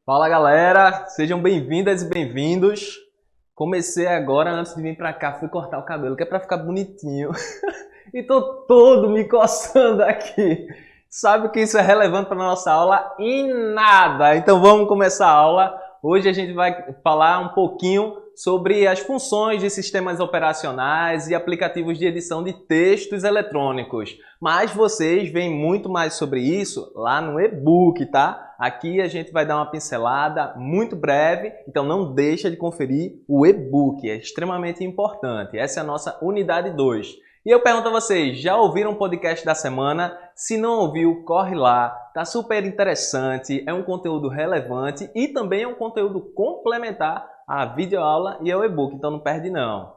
Fala galera, sejam bem-vindas e bem-vindos. Comecei agora, antes de vir pra cá, fui cortar o cabelo, que é pra ficar bonitinho. E tô todo me coçando aqui. Sabe que isso é relevante para nossa aula? Em nada! Então vamos começar a aula. Hoje a gente vai falar um pouquinho sobre as funções de sistemas operacionais e aplicativos de edição de textos eletrônicos. Mas vocês veem muito mais sobre isso lá no e-book, tá? Aqui a gente vai dar uma pincelada muito breve, então não deixa de conferir o e-book, é extremamente importante. Essa é a nossa unidade 2. E eu pergunto a vocês, já ouviram o podcast da semana? Se não ouviu, corre lá, tá super interessante, é um conteúdo relevante e também é um conteúdo complementar à videoaula e ao e-book, então não perde não.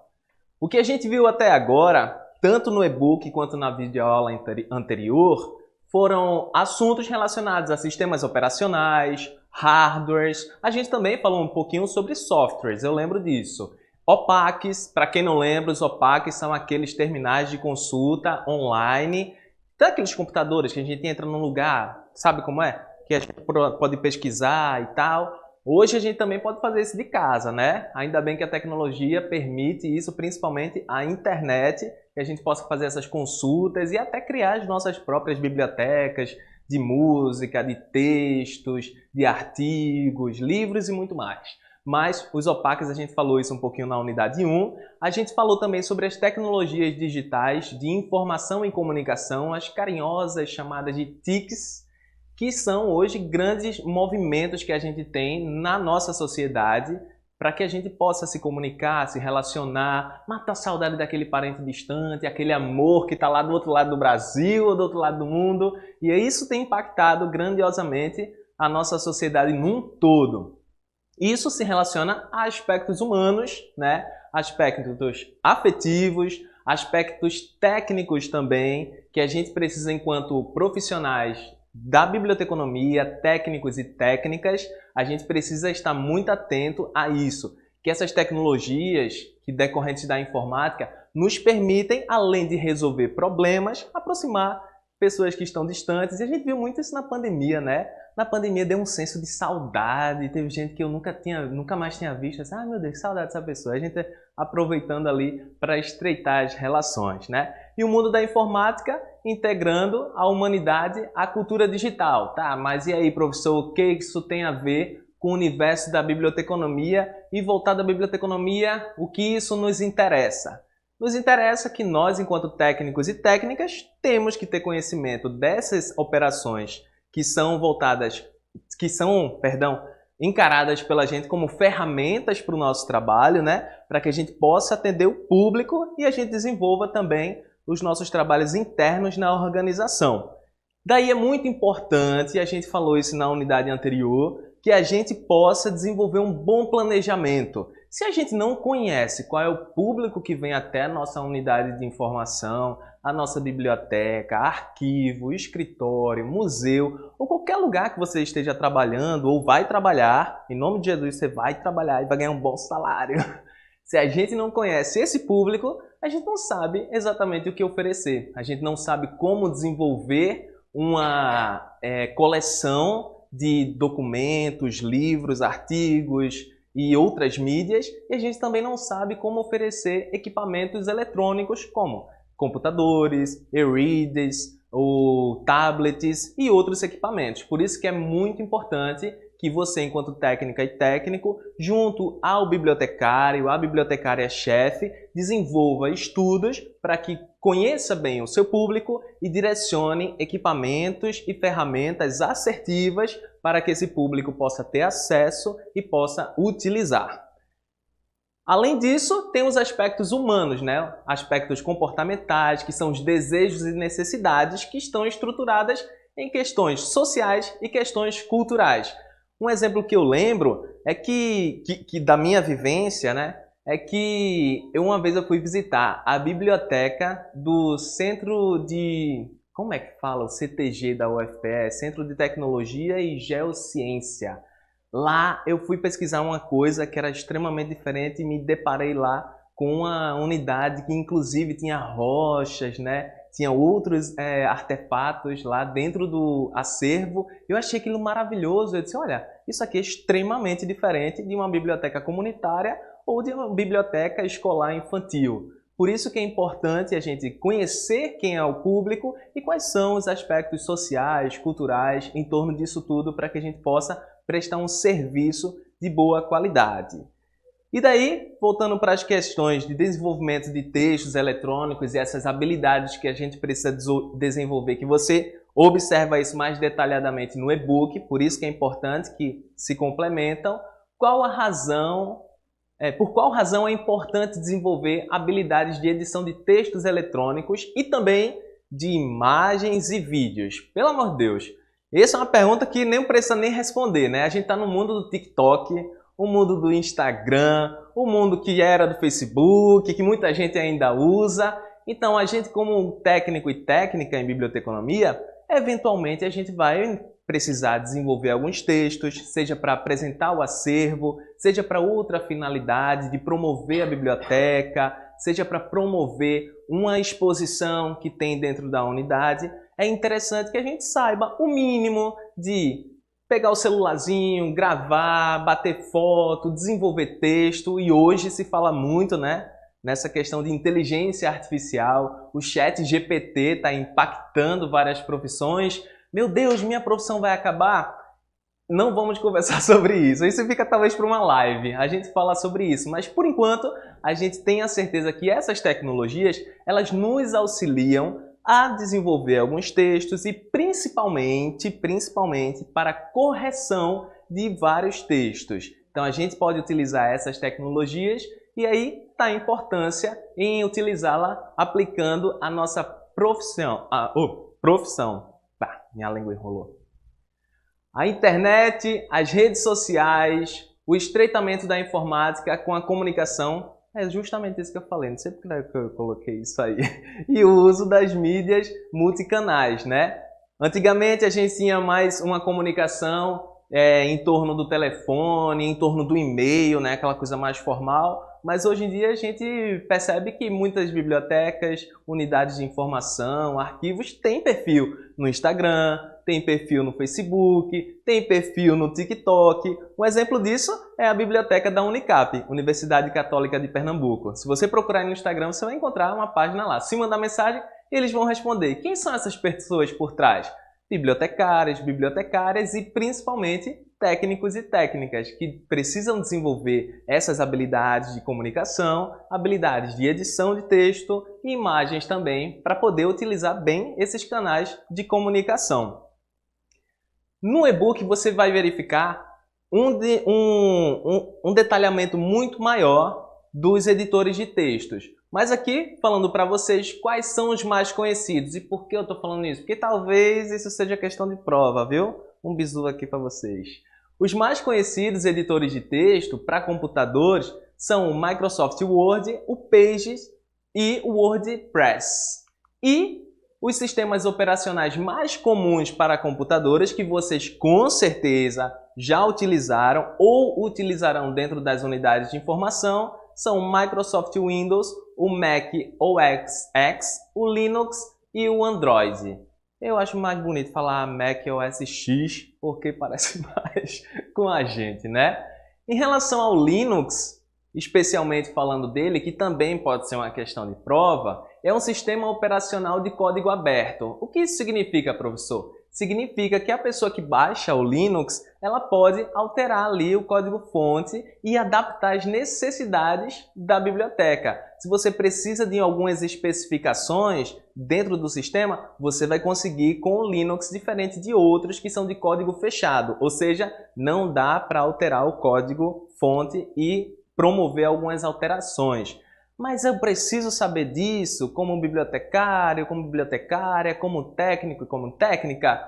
O que a gente viu até agora, tanto no e-book quanto na videoaula anterior, foram assuntos relacionados a sistemas operacionais, hardwares. A gente também falou um pouquinho sobre softwares, eu lembro disso. OPACs, para quem não lembra, os OPACs são aqueles terminais de consulta online, daqueles computadores que a gente entra num lugar, sabe como é? Que a gente pode pesquisar e tal. Hoje a gente também pode fazer isso de casa, né? Ainda bem que a tecnologia permite isso, principalmente a internet, que a gente possa fazer essas consultas e até criar as nossas próprias bibliotecas de música, de textos, de artigos, livros e muito mais. Mas os OPACs, a gente falou isso um pouquinho na unidade 1. A gente falou também sobre as tecnologias digitais de informação e comunicação, as carinhosas chamadas de TICs, que são hoje grandes movimentos que a gente tem na nossa sociedade para que a gente possa se comunicar, se relacionar, matar a saudade daquele parente distante, aquele amor que está lá do outro lado do Brasil ou do outro lado do mundo. E isso tem impactado grandiosamente a nossa sociedade num todo. Isso se relaciona a aspectos humanos, né? Aspectos afetivos, aspectos técnicos também, que a gente precisa, enquanto profissionais da biblioteconomia, técnicos e técnicas, a gente precisa estar muito atento a isso. Que essas tecnologias que decorrentes da informática nos permitem, além de resolver problemas, aproximar pessoas que estão distantes. E a gente viu muito isso na pandemia, né? Na pandemia deu um senso de saudade, teve gente que eu nunca mais tinha visto, assim, meu Deus, que saudade dessa pessoa. A gente aproveitando ali para estreitar as relações, né? E o mundo da informática integrando a humanidade à cultura digital, tá? Mas e aí, professor, o que isso tem a ver com o universo da biblioteconomia e voltado à biblioteconomia, o que isso nos interessa? Nos interessa que nós, enquanto técnicos e técnicas, temos que ter conhecimento dessas operações que são encaradas pela gente como ferramentas para o nosso trabalho, né? Para que a gente possa atender o público e a gente desenvolva também os nossos trabalhos internos na organização. Daí é muito importante, e a gente falou isso na unidade anterior, que a gente possa desenvolver um bom planejamento. Se a gente não conhece qual é o público que vem até a nossa unidade de informação, a nossa biblioteca, arquivo, escritório, museu, ou qualquer lugar que você esteja trabalhando ou vai trabalhar, em nome de Jesus você vai trabalhar e vai ganhar um bom salário. Se a gente não conhece esse público, a gente não sabe exatamente o que oferecer. A gente não sabe como desenvolver uma coleção de documentos, livros, artigos e outras mídias, e a gente também não sabe como oferecer equipamentos eletrônicos como computadores, e-readers, ou tablets e outros equipamentos. Por isso que é muito importante que você, enquanto técnica e técnico, junto ao bibliotecário, à bibliotecária-chefe, desenvolva estudos para que conheça bem o seu público e direcione equipamentos e ferramentas assertivas para que esse público possa ter acesso e possa utilizar. Além disso, tem os aspectos humanos, né? Aspectos comportamentais, que são os desejos e necessidades que estão estruturadas em questões sociais e questões culturais. Um exemplo que eu lembro é que da minha vivência, né? É que uma vez eu fui visitar a biblioteca do centro de... como é que fala? O CTG da UFPE, Centro de Tecnologia e Geociência. Lá eu fui pesquisar uma coisa que era extremamente diferente e me deparei lá com uma unidade que inclusive tinha rochas, né? Tinha outros artefatos lá dentro do acervo. Eu achei aquilo maravilhoso. Eu disse, olha, isso aqui é extremamente diferente de uma biblioteca comunitária ou de uma biblioteca escolar infantil. Por isso que é importante a gente conhecer quem é o público e quais são os aspectos sociais, culturais em torno disso tudo para que a gente possa prestar um serviço de boa qualidade. E daí, voltando para as questões de desenvolvimento de textos eletrônicos e essas habilidades que a gente precisa desenvolver, que você observa isso mais detalhadamente no e-book, por isso que é importante que se complementam. Por qual razão é importante desenvolver habilidades de edição de textos eletrônicos e também de imagens e vídeos? Pelo amor de Deus, essa é uma pergunta que nem precisa nem responder, né? A gente está no mundo do TikTok, o mundo do Instagram, o mundo que era do Facebook, que muita gente ainda usa. Então, a gente como técnico e técnica em biblioteconomia, eventualmente a gente vai precisar desenvolver alguns textos, seja para apresentar o acervo, seja para outra finalidade de promover a biblioteca, seja para promover uma exposição que tem dentro da unidade. É interessante que a gente saiba o mínimo de pegar o celularzinho, gravar, bater foto, desenvolver texto. E hoje se fala muito, né, nessa questão de inteligência artificial. O chat GPT está impactando várias profissões. Meu Deus, minha profissão vai acabar? Não vamos conversar sobre isso. Isso fica talvez para uma live. A gente fala sobre isso. Mas por enquanto, a gente tem a certeza que essas tecnologias, elas nos auxiliam a desenvolver alguns textos e principalmente para a correção de vários textos. Então a gente pode utilizar essas tecnologias e aí está a importância em utilizá-la aplicando a nossa profissão. Minha língua enrolou. A internet, as redes sociais, o estreitamento da informática com a comunicação. É justamente isso que eu falei, não sei porque eu coloquei isso aí. E o uso das mídias multicanais, né? Antigamente a gente tinha mais uma comunicação em torno do telefone, em torno do e-mail, né? Aquela coisa mais formal. Mas hoje em dia a gente percebe que muitas bibliotecas, unidades de informação, arquivos têm perfil no Instagram, tem perfil no Facebook, tem perfil no TikTok. Um exemplo disso é a biblioteca da Unicap, Universidade Católica de Pernambuco. Se você procurar no Instagram, você vai encontrar uma página lá. Se mandar mensagem, eles vão responder. Quem são essas pessoas por trás? Bibliotecários, bibliotecárias e principalmente técnicos e técnicas que precisam desenvolver essas habilidades de comunicação, habilidades de edição de texto e imagens também para poder utilizar bem esses canais de comunicação. No e-book você vai verificar um detalhamento muito maior dos editores de textos. Mas aqui, falando para vocês quais são os mais conhecidos. E por que eu estou falando isso? Porque talvez isso seja questão de prova, viu? Um bisu aqui para vocês. Os mais conhecidos editores de texto para computadores são o Microsoft Word, o Pages e o WordPress. E os sistemas operacionais mais comuns para computadores que vocês com certeza já utilizaram ou utilizarão dentro das unidades de informação são o Microsoft Windows, o Mac OS X, o Linux e o Android. Eu acho mais bonito falar Mac OS X porque parece mais com a gente, né? Em relação ao Linux, especialmente falando dele, que também pode ser uma questão de prova, é um sistema operacional de código aberto. O que isso significa, professor? Significa que a pessoa que baixa o Linux, ela pode alterar ali o código-fonte e adaptar as necessidades da biblioteca. Se você precisa de algumas especificações dentro do sistema, você vai conseguir com o Linux, diferente de outros que são de código fechado. Ou seja, não dá para alterar o código-fonte e promover algumas alterações. Mas eu preciso saber disso como bibliotecário, como bibliotecária, como técnico e como técnica?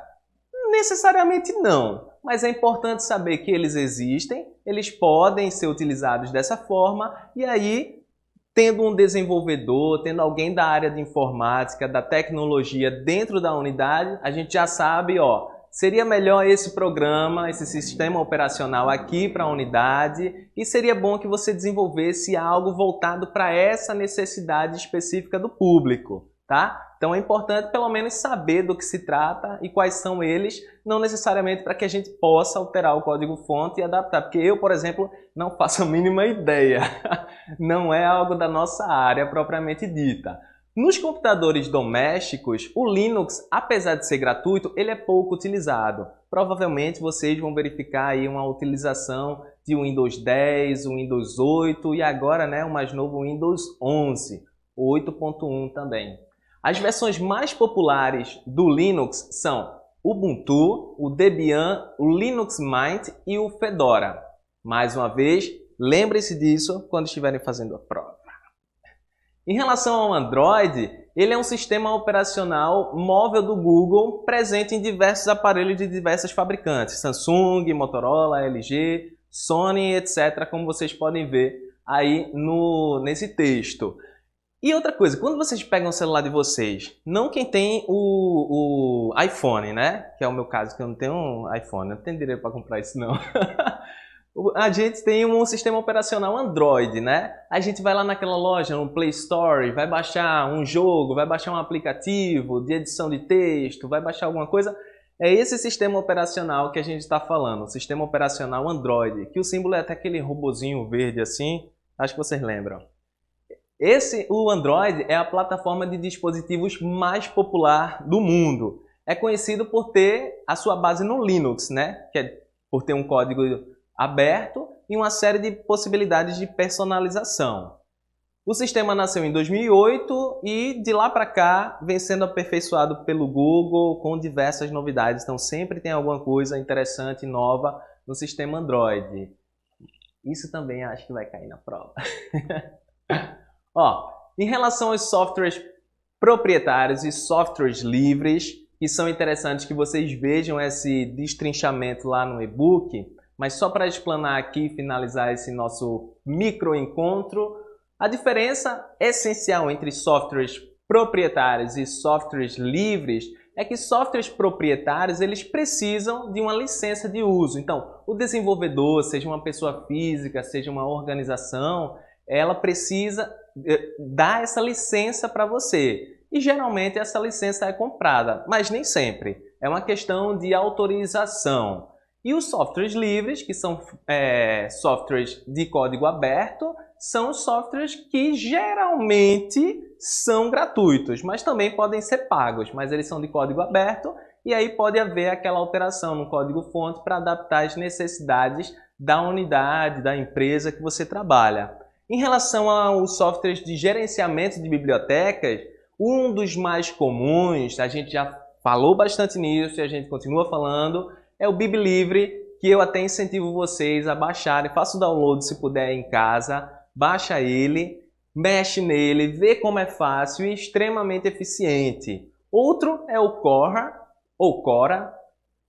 Necessariamente não, mas é importante saber que eles existem, eles podem ser utilizados dessa forma e aí tendo um desenvolvedor, tendo alguém da área de informática, da tecnologia dentro da unidade, a gente já sabe, ó, seria melhor esse programa, esse sistema operacional aqui para a unidade e seria bom que você desenvolvesse algo voltado para essa necessidade específica do público, tá? Então é importante pelo menos saber do que se trata e quais são eles, não necessariamente para que a gente possa alterar o código-fonte e adaptar, porque eu, por exemplo, não faço a mínima ideia, não é algo da nossa área propriamente dita. Nos computadores domésticos, o Linux, apesar de ser gratuito, ele é pouco utilizado. Provavelmente vocês vão verificar aí uma utilização de Windows 10, o Windows 8 e agora, né, o mais novo Windows 11, o 8.1 também. As versões mais populares do Linux são o Ubuntu, o Debian, o Linux Mint e o Fedora. Mais uma vez, lembre-se disso quando estiverem fazendo a prova. Em relação ao Android, ele é um sistema operacional móvel do Google presente em diversos aparelhos de diversas fabricantes, Samsung, Motorola, LG, Sony, etc., como vocês podem ver aí nesse texto. E outra coisa, quando vocês pegam o celular de vocês, não quem tem o iPhone, né? Que é o meu caso, que eu não tenho um iPhone, eu não tenho direito para comprar isso não. A gente tem um sistema operacional Android, né? A gente vai lá naquela loja, no Play Store, vai baixar um jogo, vai baixar um aplicativo de edição de texto, vai baixar alguma coisa. É esse sistema operacional que a gente está falando, o sistema operacional Android, que o símbolo é até aquele robozinho verde assim, acho que vocês lembram. O Android é a plataforma de dispositivos mais popular do mundo. É conhecido por ter a sua base no Linux, né? Que é por ter um código aberto e uma série de possibilidades de personalização. O sistema nasceu em 2008 e de lá para cá vem sendo aperfeiçoado pelo Google com diversas novidades. Então sempre tem alguma coisa interessante e nova no sistema Android. Isso também acho que vai cair na prova. Ó, em relação aos softwares proprietários e softwares livres, que são interessantes que vocês vejam esse destrinchamento lá no e-book, mas só para explanar aqui e finalizar esse nosso micro encontro, a diferença essencial entre softwares proprietários e softwares livres é que softwares proprietários eles precisam de uma licença de uso. Então, o desenvolvedor, seja uma pessoa física, seja uma organização, ela precisa dar essa licença para você. E geralmente essa licença é comprada, mas nem sempre. É uma questão de autorização. E os softwares livres, que são softwares de código aberto, são os softwares que geralmente são gratuitos, mas também podem ser pagos, mas eles são de código aberto e aí pode haver aquela alteração no código-fonte para adaptar às necessidades da unidade, da empresa que você trabalha. Em relação aos softwares de gerenciamento de bibliotecas, um dos mais comuns, a gente já falou bastante nisso e a gente continua falando, é o BibLivre, que eu até incentivo vocês a baixarem. Faça o download se puder em casa, baixa ele, mexe nele, vê como é fácil e extremamente eficiente. Outro é o Quora,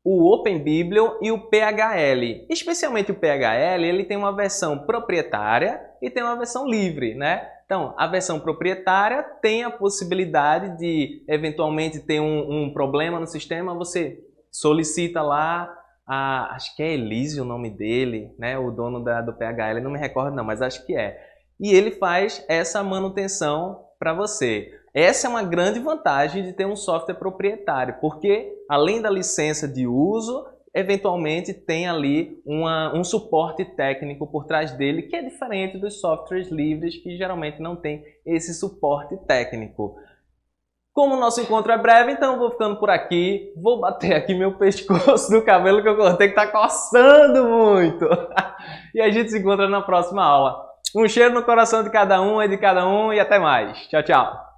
o OpenBiblio e o PHL. Especialmente o PHL, ele tem uma versão proprietária e tem uma versão livre, né? Então, a versão proprietária tem a possibilidade de, eventualmente, ter um problema no sistema, você solicita lá, acho que é Elise o nome dele, né? O dono do PHL, não me recordo não, mas acho que é. E ele faz essa manutenção para você. Essa é uma grande vantagem de ter um software proprietário, porque além da licença de uso, eventualmente tem ali um suporte técnico por trás dele, que é diferente dos softwares livres, que geralmente não tem esse suporte técnico. Como o nosso encontro é breve, então eu vou ficando por aqui. Vou bater aqui meu pescoço do cabelo que eu cortei, que tá coçando muito. E a gente se encontra na próxima aula. Um cheiro no coração de cada um e até mais. Tchau, tchau.